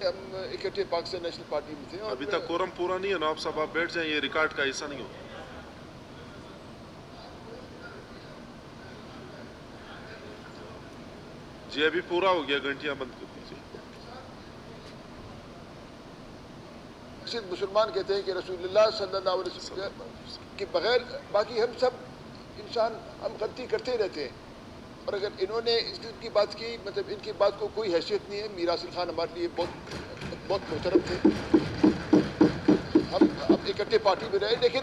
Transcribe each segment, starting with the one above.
ہم اکٹھے Pakistan national party میں تھے. اور ابھی تک کورم پورا نہیں ہے نواب صاحب, آپ بیٹھ جائیں, یہ ریکارڈ کا حصہ نہیں ہو. جی ابھی پورا ہو گیا, گھنٹیاں بند کر دیجیے. صرف مسلمان کہتے ہیں کہ رسول اللہ صلی اللہ علیہ وسلم کے بغیر باقی ہم سب انسان ہم غلطی کرتے رہتے ہیں. اور اگر انہوں نے اس کی بات کی, مطلب ان کی بات کو کوئی حیثیت نہیں ہے. میر حاصل خان ہمارے لیے بہت محترم تھے. ہم اکٹھے پارٹی میں رہے, لیکن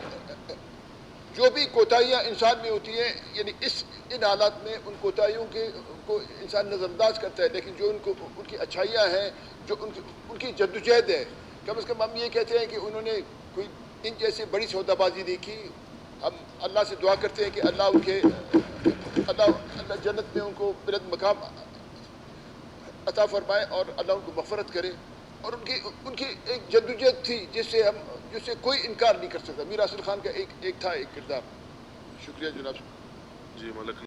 جو بھی کوتاہیاں انسان میں ہوتی ہیں, یعنی ان حالات میں ان کوتاہیوں کو انسان نظر انداز کرتا ہے, لیکن جو ان کی اچھائیاں ہیں, جو ان کی جدوجہد ہے, کم از کم ہم یہ کہتے ہیں کہ انہوں نے کوئی ان جیسے بڑی سودا بازی نہیں کی. ہم اللہ سے دعا کرتے ہیں کہ اللہ جنت میں ان کو بلند مقام عطا فرمائے اور اللہ ان کو مغفرت کرے. اور ان کی ایک جدوجہد تھی جس سے کوئی انکار نہیں کر سکتا. میر حاصل خان کا ایک کردار. شکریہ جناب. جی ملک.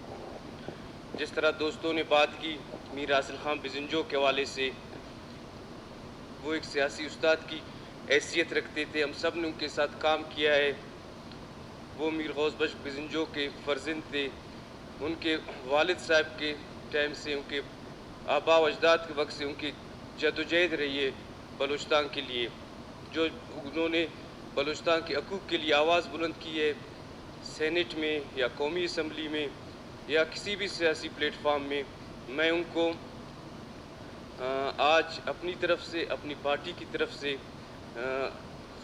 جس طرح دوستوں نے بات کی میر حاصل خان بزنجو کے حوالے سے, وہ ایک سیاسی استاد کی حیثیت رکھتے تھے. ہم سب نے ان کے ساتھ کام کیا ہے. وہ میر غوث بخش بزنجو کے فرزند تھے. ان کے والد صاحب کے ٹائم سے, ان کے آباء و اجداد کے وقت سے ان کی جدوجہد رہی ہے بلوچستان کے لیے. جو انہوں نے بلوچستان کے حقوق کے لیے آواز بلند کی ہے, سینٹ میں یا قومی اسمبلی میں یا کسی بھی سیاسی پلیٹ فارم میں, میں ان کو آج اپنی طرف سے, اپنی پارٹی کی طرف سے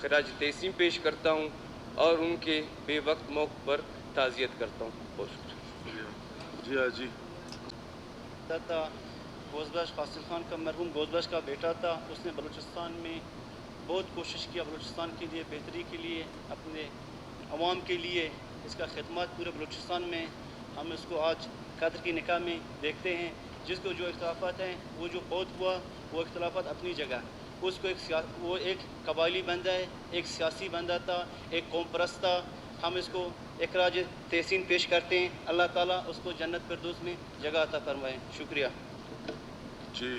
خراج تحسین پیش کرتا ہوں اور ان کے بے وقت موت پر تعزیت کرتا ہوں. بہت شکریہ. جی ہاں جی. غوث بخش حاصل خان کا مرحوم غوث بخش کا بیٹا تھا. اس نے بلوچستان میں بہت کوشش کیا, بلوچستان کے لیے, بہتری کے لیے, اپنے عوام کے لیے. اس کا خدمات پورے بلوچستان میں, ہم اس کو آج قدر کی نکاح میں دیکھتے ہیں. جس کو جو اختلافات ہیں, وہ جو فوت ہوا, وہ اختلافات اپنی جگہ. اس کو وہ ایک قبائلی بندہ ہے, ایک سیاسی بندہ تھا, ایک قوم پرست تھا. ہم اس کو اخراج تحسین پیش کرتے ہیں. اللہ تعالیٰ اس کو جنت فردوس میں جگہ عطا فرمائے. شکریہ. جی.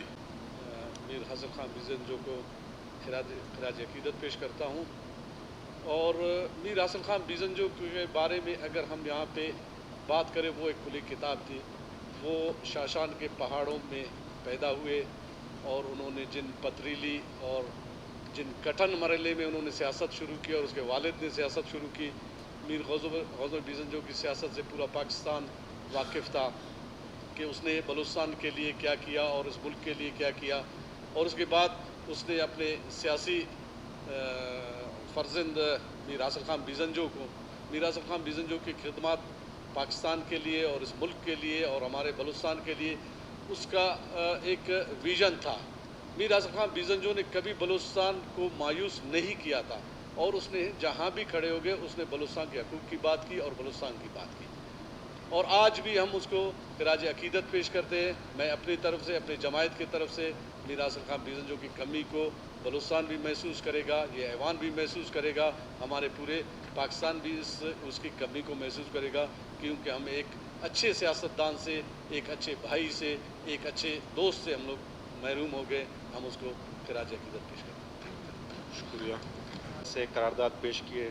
میر حاصل خان بزنجو کو خراج عقیدت پیش کرتا ہوں. اور میر حاصل خان بزنجو کے بارے میں اگر ہم یہاں پہ بات کریں, وہ ایک کھلی کتاب تھی. وہ شاشان کے پہاڑوں میں پیدا ہوئے اور انہوں نے جن پتریلی اور جن کٹن مرحلے میں انہوں نے سیاست شروع کی اور اس کے والد نے سیاست شروع کی. میر غوث بخش بزنجو کی سیاست سے پورا پاکستان واقف تھا کہ اس نے بلوچستان کے لیے کیا کیا اور اس ملک کے لیے کیا کیا. اور اس کے بعد اس نے اپنے سیاسی فرزند میر حاصل خان بزنجو کی خدمات پاکستان کے لیے اور اس ملک کے لیے اور ہمارے بلوچستان کے لیے, اس کا ایک ویژن تھا. میر حاصل خان بزنجو نے کبھی بلوچستان کو مایوس نہیں کیا تھا, اور اس نے جہاں بھی کھڑے ہو گئے اس نے بلوچستان کے حقوق کی بات کی اور بلوچستان کی بات کی. اور آج بھی ہم اس کو خراج عقیدت پیش کرتے ہیں. میں اپنی طرف سے, اپنی جماعت کی طرف سے میر حاصل خان بزنجو کی کمی کو بلوچستان بھی محسوس کرے گا, یہ ایوان بھی محسوس کرے گا, ہمارے پورے پاکستان بھی اس کی کمی کو محسوس کرے گا, کیونکہ ہم ایک اچھے سیاستدان سے, ایک اچھے بھائی سے, ایک اچھے دوست سے ہم لوگ محروم ہو گئے. ہم اس کو خراج عقیدت پیش کرتے ہیں. شکریہ. سے قرارداد پیش کیے.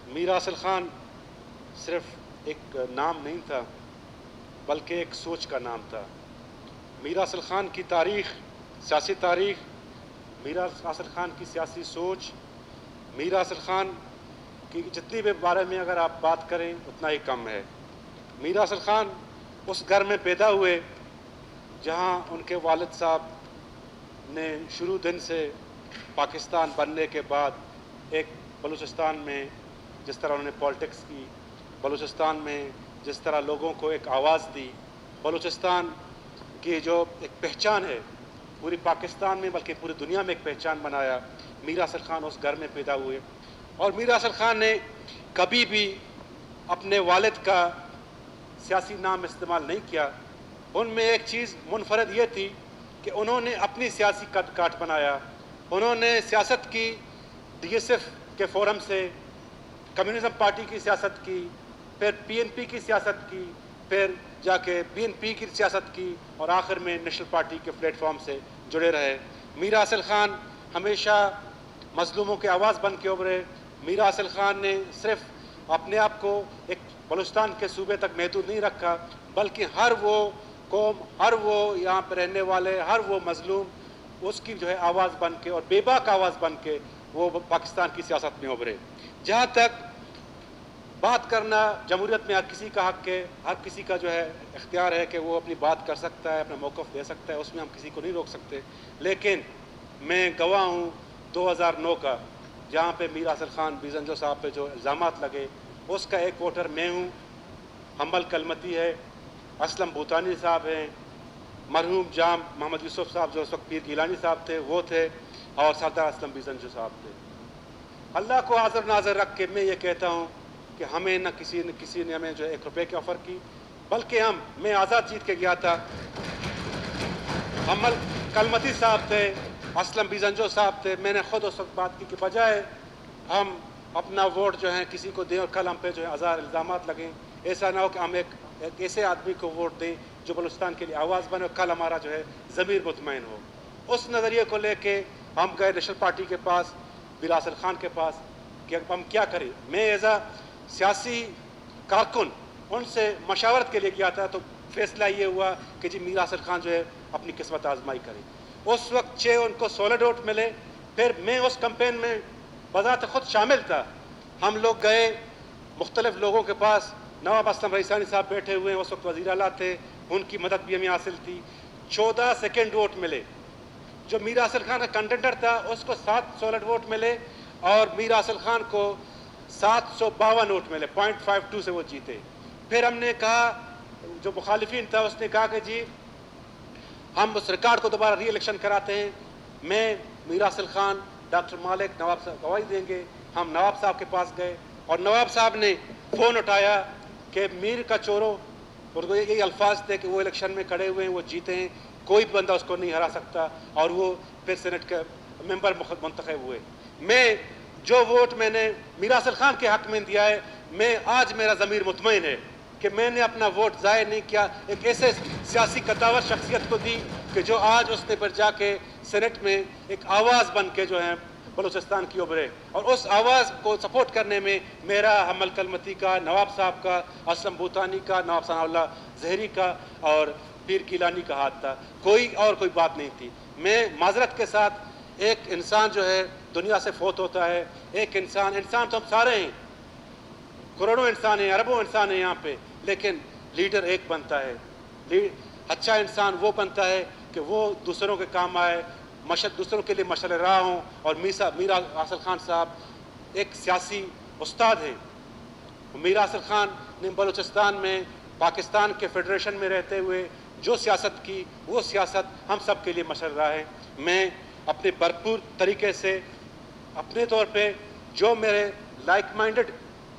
میر حاصل خان صرف ایک نام نہیں تھا بلکہ ایک سوچ کا نام تھا. میر حاصل خان کی تاریخ, سیاسی تاریخ, میر حاصل خان کی سیاسی سوچ, میر حاصل خان کی جتنی بھی بارے میں اگر آپ بات کریں اتنا ہی کم ہے. میر حاصل خان اس گھر میں پیدا ہوئے جہاں ان کے والد صاحب نے شروع دن سے پاکستان بننے کے بعد ایک بلوچستان میں جس طرح انہوں نے پالیٹکس کی, بلوچستان میں جس طرح لوگوں کو ایک آواز دی, بلوچستان کی جو ایک پہچان ہے پوری پاکستان میں بلکہ پوری دنیا میں ایک پہچان بنایا. میر حاصل خان اس گھر میں پیدا ہوئے اور میر حاصل خان نے کبھی بھی اپنے والد کا سیاسی نام استعمال نہیں کیا. ان میں ایک چیز منفرد یہ تھی کہ انہوں نے اپنی سیاسی کاٹ بنایا. انہوں نے سیاست کی ڈی ایس ایف کے فورم سے, کمیونزم پارٹی کی سیاست کی, پھر پی این پی کی سیاست کی, پھر جا کے بی این پی کی سیاست کی اور آخر میں نیشنل پارٹی کے پلیٹ فارم سے جڑے رہے. میر حاصل خان ہمیشہ مظلوموں کے آواز بن کے ابھرے. میر حاصل خان نے صرف اپنے آپ کو ایک بلوچستان کے صوبے تک محدود نہیں رکھا، بلکہ ہر وہ قوم، ہر وہ یہاں پہ رہنے والے، ہر وہ مظلوم اس کی جو ہے آواز بن کے اور بے باک آواز بن کے وہ پاکستان کی سیاست میں ابھرے. جہاں تک بات کرنا جمہوریت میں ہر کسی کا حق ہے، ہر کسی کا جو ہے اختیار ہے کہ وہ اپنی بات کر سکتا ہے، اپنا موقف دے سکتا ہے، اس میں ہم کسی کو نہیں روک سکتے. لیکن میں گواہ ہوں 2009 کا، جہاں پہ میر حاصل خان بیزنجو صاحب پہ جو الزامات لگے، اس کا ایک ووٹر میں ہوں. حنبل کلمتی ہے، اسلم بھوتانی صاحب ہیں، مرحوم جام محمد یوسف صاحب جو اس وقت پیر گیلانی صاحب تھے وہ تھے، اور سردار اسلم بیزنجو صاحب تھے. اللہ کو حاضر ناظر رکھ کے میں یہ کہتا ہوں کہ ہمیں نہ کسی نے ہمیں جو ہے 1 روپے کی آفر کی، بلکہ میں آزاد جیت کے گیا تھا. حنبل کلمتی صاحب تھے، اسلم بیزنجو صاحب تھے. میں نے خود اس وقت بات کی کہ بجائے ہم اپنا ووٹ جو ہے کسی کو دیں اور کل ہم پہ جو ہے ہزار الزامات لگیں، ایسا نہ ہو کہ ہم ایک ایسے آدمی کو ووٹ دیں جو بلوچستان کے لیے آواز بنے اور کل ہمارا جو ہے ضمیر مطمئن ہو. اس نظریے کو لے کے ہم گئے نیشنل پارٹی کے پاس، میر حاصل خان کے پاس، کہ ہم کیا کریں. میں ایز اے سیاسی کارکن ان سے مشاورت کے لیے گیا تھا، تو فیصلہ یہ ہوا کہ جی میر حاصل خان جو ہے اپنی قسمت آزمائی کریں. اس وقت ان کو 16 ووٹ ملے. پھر میں اس کمپین میں بذات خود شامل تھا. ہم لوگ گئے مختلف لوگوں کے پاس. نواب اسلم رئیسانی صاحب بیٹھے ہوئے ہیں، اس وقت وزیر اعلیٰ تھے، ان کی مدد بھی ہمیں حاصل تھی. 14 سیکنڈ ووٹ ملے. جو میر حاصل خان کا کنٹینڈر تھا اس کو 7 ووٹ ملے، اور میر حاصل خان کو 752 ووٹ ملے. 0.52 سے وہ جیتے. پھر ہم نے کہا، جو مخالفین تھا اس نے کہا کہ جی ہم اس ریکارڈ کو دوبارہ ری الیکشن کراتے ہیں. میں، میر حاصل خان، ڈاکٹر مالک، نواب صاحب گواہی دیں گے. ہم نواب صاحب کے پاس گئے اور نواب صاحب نے فون اٹھایا کہ میر کا چورو، اور یہی الفاظ تھے کہ وہ الیکشن میں کھڑے ہوئے ہیں، وہ جیتے ہیں، کوئی بندہ اس کو نہیں ہرا سکتا. اور وہ پھر سینٹ کے ممبر منتخب ہوئے. میں جو ووٹ میں نے میر حاصل خان کے حق میں دیا ہے، میں آج میرا ضمیر مطمئن ہے کہ میں نے اپنا ووٹ ضائع نہیں کیا. ایک ایسے سیاسی قداور شخصیت کو دی کہ جو آج اس نے پر جا کے سینٹ میں ایک آواز بن کے جو ہے بلوچستان کی ابھرے. اور اس آواز کو سپورٹ کرنے میں میرا، حنبل کلمتی کا، نواب صاحب کا، اسلم بھوتانی کا، نواب ثناء اللہ زہری کا اور پیر گیلانی کا ہاتھ تھا. کوئی بات نہیں تھی. میں معذرت کے ساتھ، ایک انسان جو ہے دنیا سے فوت ہوتا ہے. ایک انسان تو ہم سارے ہیں، کروڑوں انسان ہیں، اربوں انسان ہیں یہاں پہ، لیکن لیڈر ایک بنتا ہے. اچھا انسان وہ بنتا ہے کہ وہ دوسروں کے کام آئے، دوسروں کے لیے مشعل راہ ہوں. اور میر حاصل خان صاحب ایک سیاسی استاد ہیں. میر حاصل خان نے بلوچستان میں پاکستان کے فیڈریشن میں رہتے ہوئے جو سیاست کی، وہ سیاست ہم سب کے لیے مشعل راہ ہے. میں اپنے بھرپور طریقے سے اپنے طور پہ جو میرے لائک مائنڈڈ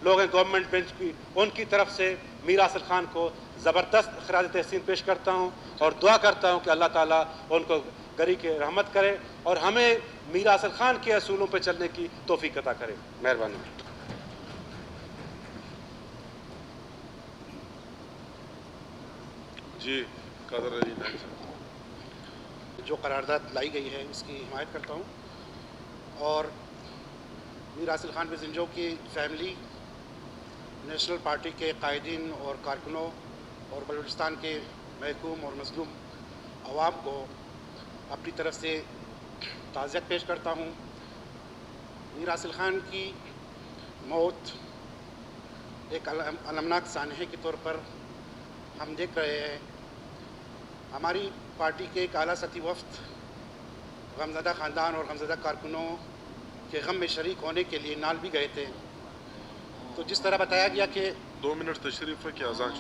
لوگ ہیں گورنمنٹ بینچ کی، ان کی طرف سے میر حاصل خان کو زبردست خراج تحسین پیش کرتا ہوں اور دعا کرتا ہوں کہ اللہ تعالیٰ ان کو گری کے رحمت کرے اور ہمیں میر حاصل خان کے اصولوں پہ چلنے کی توفیق عطا کرے. مہربانی. جی قادر علی نائک صاحب. جو قرارداد لائی گئی ہے اس کی حمایت کرتا ہوں، اور میر حاصل خان بیزنجو کی فیملی، نیشنل پارٹی کے قائدین اور کارکنوں اور بلوچستان کے محکوم اور مظلوم عوام کو اپنی طرف سے تعزیت پیش کرتا ہوں. میر حاصل خان کی موت ایک المناک سانحے کے طور پر ہم دیکھ رہے ہیں. ہماری پارٹی کے ایک اعلیٰ سطحی وفد غمزدہ خاندان اور غمزدہ کارکنوں کے غم میں شریک ہونے کے لیے نال بھی گئے تھے. تو جس طرح بتایا گیا کہ 2 منٹ تشریف ہے کہ آزان.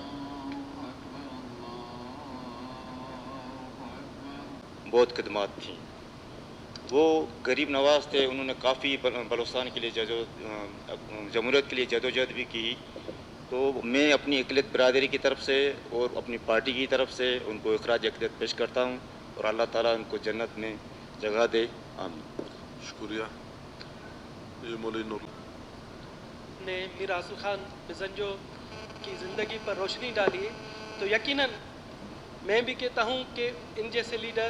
بہت خدمات تھیں. وہ غریب نواز تھے، انہوں نے کافی بلوچستان کے لیے جمہوریت کے لیے جدوجہد بھی کی. تو میں اپنی اقلیت برادری کی طرف سے اور اپنی پارٹی کی طرف سے ان کو اخراج عقیدت پیش کرتا ہوں اور اللہ تعالیٰ ان کو جنت میں جگہ دے. آمین. شکریہ. یہ مولوی نور نے میر حاصل خان بیزنجو کی زندگی پر روشنی ڈالی، تو یقیناً میں بھی کہتا ہوں کہ ان جیسے لیڈر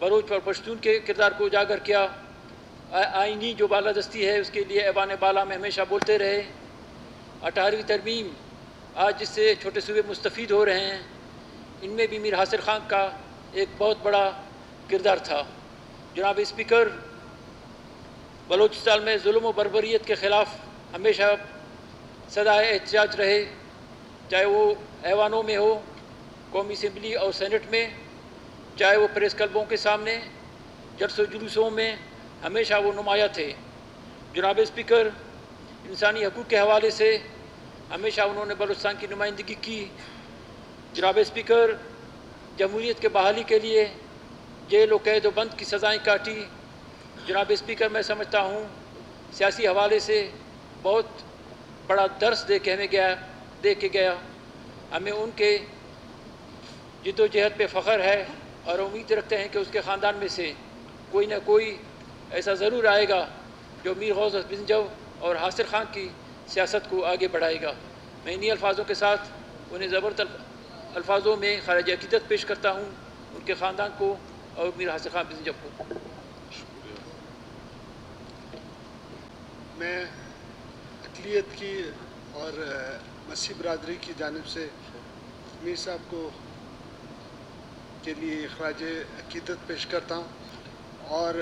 بلوچ اور پشتون کے کردار کو اجاگر کیا. آئینی جو بالادستی ہے اس کے لیے ایوان بالا میں ہمیشہ بولتے رہے. 18ویں ترمیم آج جس سے چھوٹے صوبے مستفید ہو رہے ہیں ان میں بھی میر حاصل خان کا ایک بہت بڑا کردار تھا. جناب اسپیکر، بلوچستان میں ظلم و بربریت کے خلاف ہمیشہ صدائے احتجاج رہے، چاہے وہ ایوانوں میں ہو، قومی اسمبلی اور سینٹ میں، چاہے وہ پریس کلبوں کے سامنے، جلسوں جلوسوں میں، ہمیشہ وہ نمایاں تھے. جناب اسپیکر، انسانی حقوق کے حوالے سے ہمیشہ انہوں نے بلوچستان کی نمائندگی کی. جناب اسپیکر، جمہوریت کے بحالی کے لیے جیل و قید و بند کی سزائیں کاٹی. جناب اسپیکر، میں سمجھتا ہوں سیاسی حوالے سے بہت بڑا درس دے کے گیا. ہمیں ان کے جد و جہد پہ فخر ہے اور امید رکھتے ہیں کہ اس کے خاندان میں سے کوئی نہ کوئی ایسا ضرور آئے گا جو میر غوث بزنجو اور حاصل خان کی سیاست کو آگے بڑھائے گا. میں انہی الفاظوں کے ساتھ انہیں زبردست الفاظوں میں خراج عقیدت پیش کرتا ہوں، ان کے خاندان کو اور میر حاصل خان بزنجو کو. میں اقلیت کی اور مسیح برادری کی جانب سے میر صاحب کو کے لیے خراج عقیدت پیش کرتا ہوں اور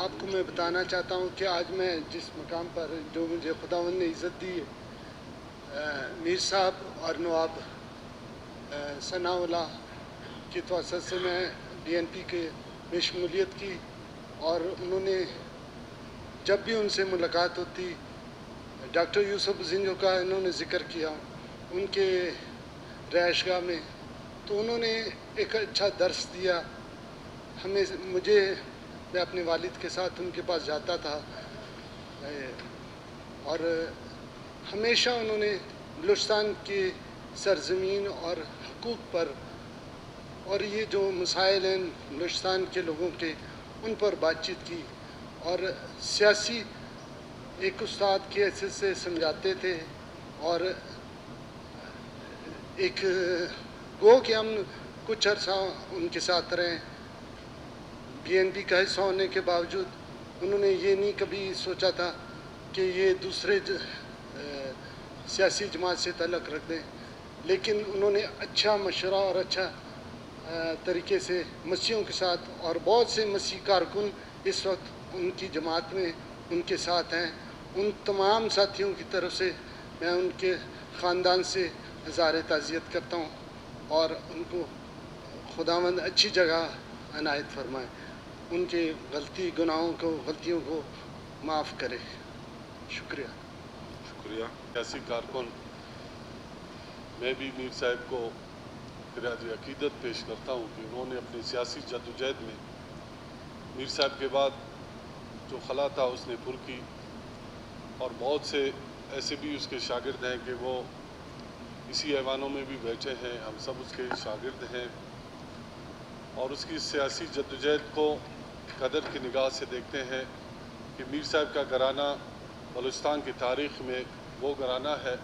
آپ کو میں بتانا چاہتا ہوں کہ آج میں جس مقام پر جو مجھے خداوند نے عزت دی ہے، میر صاحب اور نواب ثناء اللہ کی توسط سے میں DNP کے میں شمولیت کی اور انہوں نے جب بھی ان سے ملاقات ہوتی ڈاکٹر یوسف بزنجو کا انہوں نے ذکر کیا ان کے رہائش گاہ میں، تو انہوں نے ایک اچھا درس دیا ہمیں. میں اپنے والد کے ساتھ ان کے پاس جاتا تھا اور ہمیشہ انہوں نے بلوچستان کی سرزمین اور حقوق پر اور یہ جو مسائل ہیں بلوچستان کے لوگوں کے ان پر بات چیت کی اور سیاسی ایک استاد کی حیثیت سے سمجھاتے تھے اور ایک گو کہ ہم کچھ عرصہ ان کے ساتھ رہیں. DNP کا حصہ ہونے کے باوجود انہوں نے یہ نہیں کبھی سوچا تھا کہ یہ دوسرے سیاسی جماعت سے تعلق رکھ دیں، لیکن انہوں نے اچھا مشورہ اور اچھا طریقے سے مسیحیوں کے ساتھ اور بہت سے مسیحی کارکن اس وقت ان کی جماعت میں ان کے ساتھ ہیں. ان تمام ساتھیوں کی طرف سے میں ان کے خاندان سے اظہار تعزیت کرتا ہوں اور ان کو خداوند اچھی جگہ عنایت فرمائے، ان کے غلطیوں کو معاف کرے. شکریہ. سیاسی کارکن میں بھی میر صاحب کو خراج عقیدت پیش کرتا ہوں کہ انہوں نے اپنی سیاسی جدوجہد میں میر صاحب کے بعد جو خلا تھا اس نے پر کی اور بہت سے ایسے بھی اس کے شاگرد ہیں کہ وہ اسی ایوانوں میں بھی بیٹھے ہیں، ہم سب اس کے شاگرد ہیں اور اس کی سیاسی جدوجہد کو قدر کی نگاہ سے دیکھتے ہیں کہ میر صاحب کا گھرانہ بلوچستان کی تاریخ میں وہ گھرانہ ہے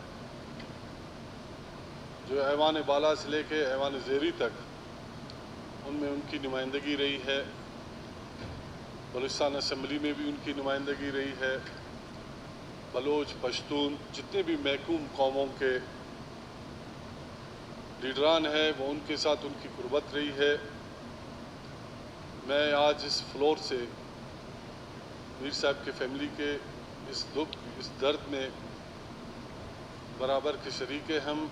جو ایوان بالا سے لے کے ایوان زیری تک ان میں ان کی نمائندگی رہی ہے. بلوچستان اسمبلی میں بھی ان کی نمائندگی رہی ہے. بلوچ، پشتون جتنے بھی محکوم قوموں کے لیڈران ہیں وہ ان کے ساتھ ان کی قربت رہی ہے. میں آج اس فلور سے میر صاحب کے فیملی کے اس دکھ اس درد میں برابر کے شریک ہیں. ہم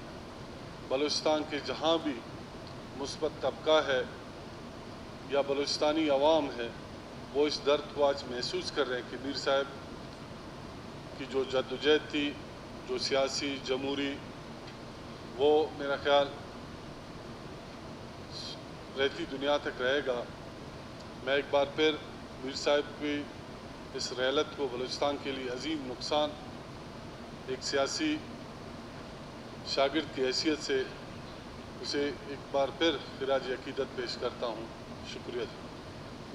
بلوچستان کے جہاں بھی مثبت طبقہ ہے یا بلوچستانی عوام ہے وہ اس درد کو آج محسوس کر رہے ہیں کہ میر صاحب کی جو جدوجہد تھی، جو سیاسی جمہوری، وہ میرا خیال رہتی دنیا تک رہے گا. میں ایک بار پھر میر صاحب کی اس رحلت کو بلوچستان کے لیے عظیم نقصان ایک سیاسی شاگرد کی حیثیت سے اسے ایک بار پھر خراج عقیدت پیش کرتا ہوں. شکریہ.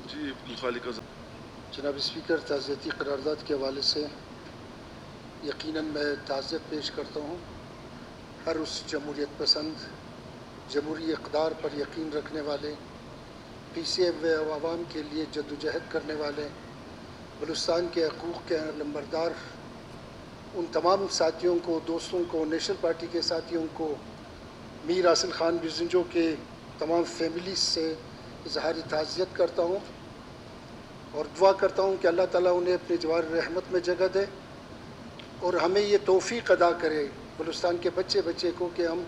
جی مخالف جناب اسپیکر، تعزیتی قرارداد کے حوالے سے یقیناً میں تعزیت پیش کرتا ہوں ہر اس جمہوریت پسند، جمہوری اقدار پر یقین رکھنے والے پی سی اے عوام کے لیے جدوجہد کرنے والے بلوچستان کے حقوق کے لمبردار ان تمام ساتھیوں کو، دوستوں کو، نیشنل پارٹی کے ساتھیوں کو، میر حاصل خان بزنجو کے تمام فیملیز سے اظہار تعزیت کرتا ہوں اور دعا کرتا ہوں کہ اللہ تعالیٰ انہیں اپنے جوار رحمت میں جگہ دے اور ہمیں یہ توفیق ادا کرے بلوچستان کے بچے کو کہ ہم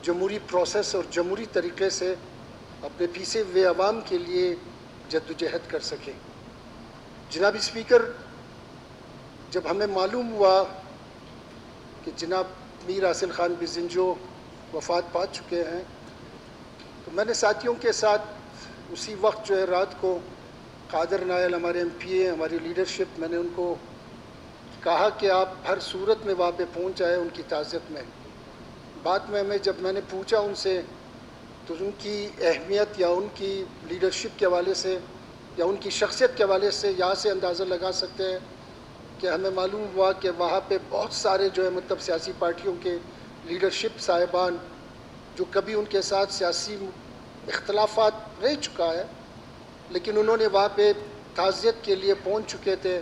جمہوری پروسیس اور جمہوری طریقے سے اپنے پیسے ہوئے عوام کے لیے جدوجہد کر سکیں۔ جناب اسپیکر، جب ہمیں معلوم ہوا کہ جناب میر حاصل خان بزنجو وفات پا چکے ہیں تو میں نے ساتھیوں کے ساتھ اسی وقت جو ہے رات کو قادر نائل ہمارے ایم پی اے، ہماری لیڈرشپ، میں نے ان کو کہا کہ آپ ہر صورت میں وہاں پہ پہنچ جائیں ان کی تعزیت میں۔ بعد میں جب میں نے پوچھا ان سے تو ان کی اہمیت یا ان کی لیڈرشپ کے حوالے سے یا ان کی شخصیت کے حوالے سے یہاں سے اندازہ لگا سکتے ہیں کہ ہمیں معلوم ہوا کہ وہاں پہ بہت سارے جو ہے مطلب سیاسی پارٹیوں کے لیڈرشپ صاحبان جو کبھی ان کے ساتھ سیاسی اختلافات رہ چکا ہے لیکن انہوں نے وہاں پہ تعزیت کے لیے پہنچ چکے تھے،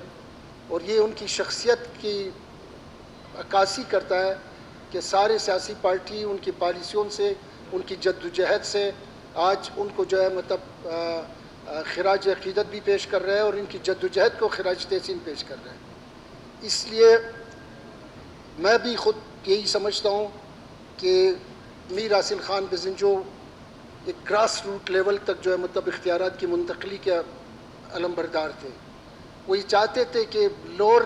اور یہ ان کی شخصیت کی عکاسی کرتا ہے کہ سارے سیاسی پارٹی ان کی پالیسیوں سے، ان کی جدوجہد سے آج ان کو جو ہے مطلب خراج عقیدت بھی پیش کر رہے ہیں اور ان کی جدوجہد کو خراج تحسین پیش کر رہے ہیں۔ اس لیے میں بھی خود یہی سمجھتا ہوں کہ میر حاصل خان بزنجو ایک گراس روٹ لیول تک جو ہے مطلب اختیارات کی منتقلی کے علمبردار تھے۔ وہ یہ چاہتے تھے کہ لوور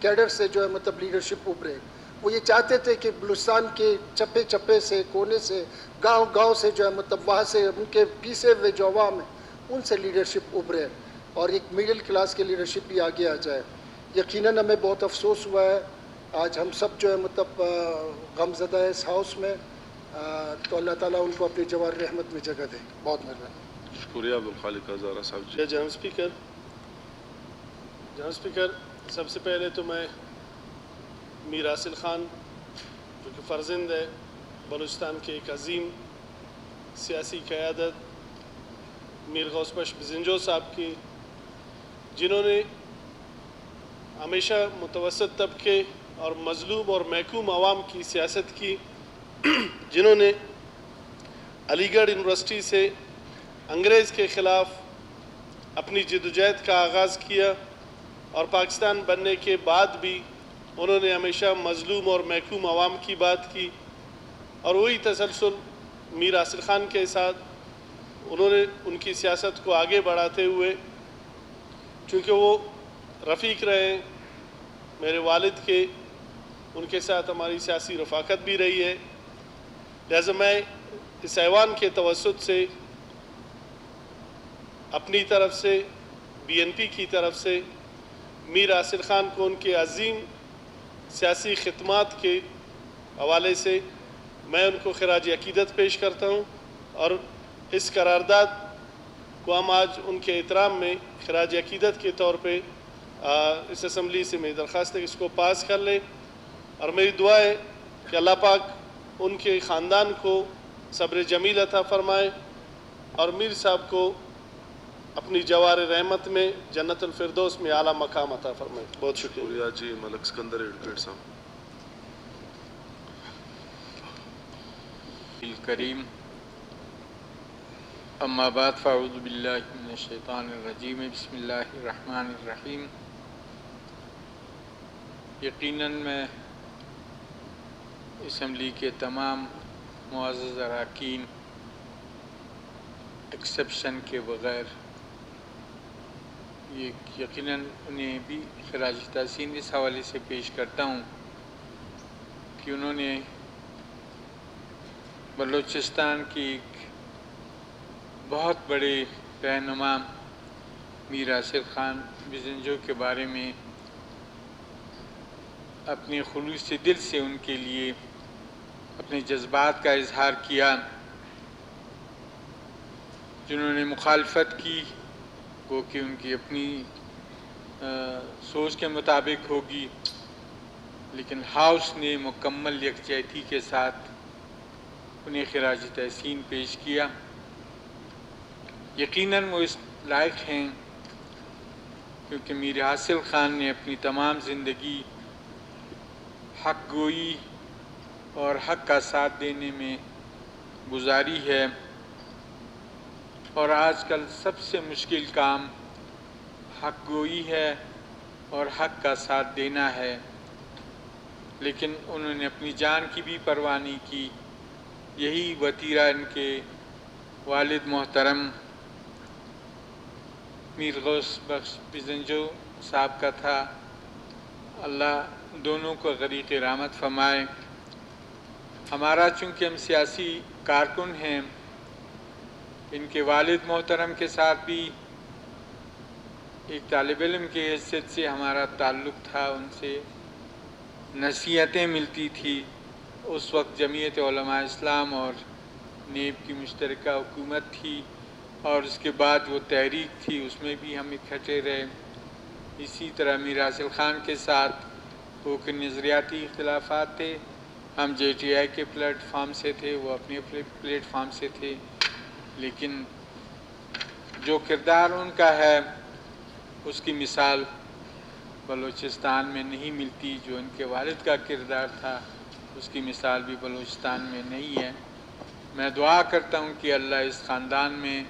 کیڈر سے جو ہے مطلب لیڈرشپ ابھرے، وہ یہ چاہتے تھے کہ بلوچستان کے چپے چپے سے، کونے سے، گاؤں سے جو ہے مطلب وہاں سے ان کے پیسے ہوئے جو عوام ہیں ان سے لیڈرشپ ابھرے اور ایک میڈل کلاس کی لیڈرشپ بھی آگے آ جائے۔ یقیناً ہمیں بہت افسوس ہوا ہے، آج ہم سب جو ہے مطلب غم زدہ ہے اس ہاؤس میں، تو اللہ تعالیٰ ان کو اپنی جوار رحمت میں جگہ دے۔ بہت مہربانی۔ شکریہ عبدالخالق ہزارہ صاحب جی۔ جناب اسپیکر، سب سے پہلے تو میں میر حاصل خان جو کہ فرزند ہے بلوچستان کے ایک عظیم سیاسی قیادت میر غوث بخش بزنجو صاحب کی، جنہوں نے ہمیشہ متوسط طبقے اور مظلوم اور محکوم عوام کی سیاست کی، جنہوں نے علی گڑھ یونیورسٹی سے انگریز کے خلاف اپنی جدوجہد کا آغاز کیا اور پاکستان بننے کے بعد بھی انہوں نے ہمیشہ مظلوم اور محکوم عوام کی بات کی، اور وہی تسلسل میر حاصل خان کے ساتھ انہوں نے ان کی سیاست کو آگے بڑھاتے ہوئے، چونکہ وہ رفیق رہے میرے والد کے، ان کے ساتھ ہماری سیاسی رفاقت بھی رہی ہے، لہذا میں اس ایوان کے توسط سے اپنی طرف سے، بی این پی کی طرف سے میر حاصل خان کو ان کے عظیم سیاسی خدمات کے حوالے سے میں ان کو خراج عقیدت پیش کرتا ہوں، اور اس قرارداد کو ہم آج ان کے احترام میں خراج عقیدت کے طور پہ اس اسمبلی سے میری درخواست ہے کہ اس کو پاس کر لیں، اور میری دعا ہے کہ اللہ پاک ان کے خاندان کو صبر جمیل عطا فرمائے اور میر صاحب کو اپنی جوار رحمت میں جنت الفردوس میں اعلیٰ مقام عطا فرمائے۔ بہت شکریہ جی۔ ملک سکندر ایڈوکیٹ صاحب۔ الکریم، اما بعد فاعوذ باللہ من الشیطان الرجیم، بسم اللہ الرحمن الرحیم۔ یقیناً میں اسمبلی کے تمام معزز اراکین ایکسیپشن کے بغیر یقیناً انہیں بھی خراج تحسین اس حوالے سے پیش کرتا ہوں کہ انہوں نے بلوچستان کی ایک بہت بڑے رہنما میر حاصل خان بزنجو کے بارے میں اپنے خلوص دل سے ان کے لیے اپنے جذبات کا اظہار کیا، جنہوں نے مخالفت کی وہ کہ ان کی اپنی سوچ کے مطابق ہوگی، لیکن ہاؤس نے مکمل یکجہتی کے ساتھ انہیں خراج تحسین پیش کیا، یقیناً وہ اس لائق ہیں کیونکہ میر حاصل خان نے اپنی تمام زندگی حق گوئی اور حق کا ساتھ دینے میں گزاری ہے، اور آج کل سب سے مشکل کام حق گوئی ہے اور حق کا ساتھ دینا ہے، لیکن انہوں نے اپنی جان کی بھی پرواہ نہیں کی۔ یہی وتیرہ ان کے والد محترم میر غوث بخش بزنجو صاحب کا تھا۔ اللہ دونوں کو غریق رحمت فرمائے۔ ہمارا چونکہ ہم سیاسی کارکن ہیں، ان کے والد محترم کے ساتھ بھی ایک طالب علم کی حیثیت سے ہمارا تعلق تھا، ان سے نصیحتیں ملتی تھی۔ اس وقت جمعیت علماء اسلام اور نیب کی مشترکہ حکومت تھی، اور اس کے بعد وہ تحریک تھی، اس میں بھی ہم اکٹھے رہے۔ اسی طرح میر حاصل خان کے ساتھ وہ کہ نظریاتی اختلافات تھے، ہم جے ٹی آئی کے پلیٹ فارم سے تھے، وہ اپنے پلیٹ فارم سے تھے، لیکن جو کردار ان کا ہے اس کی مثال بلوچستان میں نہیں ملتی۔ جو ان کے والد کا کردار تھا اس کی مثال بھی بلوچستان میں نہیں ہے۔ میں دعا کرتا ہوں کہ اللہ اس خاندان میں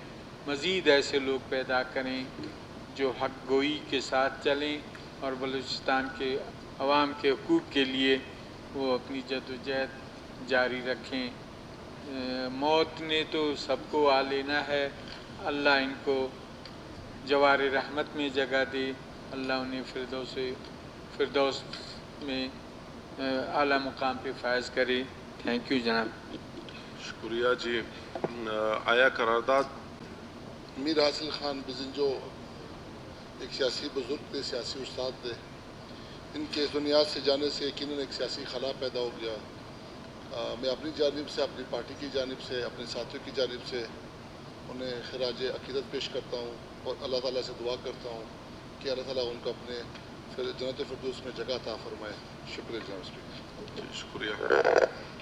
مزید ایسے لوگ پیدا کریں جو حق گوئی کے ساتھ چلیں اور بلوچستان کے عوام کے حقوق کے لیے وہ اپنی جد و جہد جاری رکھیں۔ موت نے تو سب کو آ لینا ہے، اللہ ان کو جوار رحمت میں جگہ دے، اللہ انہیں فردوس میں اعلیٰ مقام پہ فائز کرے۔ تھینک یو جناب۔ شکریہ جی۔ آیا قرارداد میر حاصل خان بزنجو ایک سیاسی بزرگ تھے، سیاسی استاد تھے۔ ان کے دنیا سے جانے سے یقیناً ایک سیاسی خلا پیدا ہو گیا۔ میں اپنی جانب سے، اپنی پارٹی کی جانب سے، اپنے ساتھیوں کی جانب سے انہیں خراج عقیدت پیش کرتا ہوں اور اللہ تعالیٰ سے دعا کرتا ہوں کہ اللہ تعالیٰ ان کو اپنے جنت فردوس میں جگہ عطا فرمائے۔ شکریہ جناب اسپیکر۔ شکریہ۔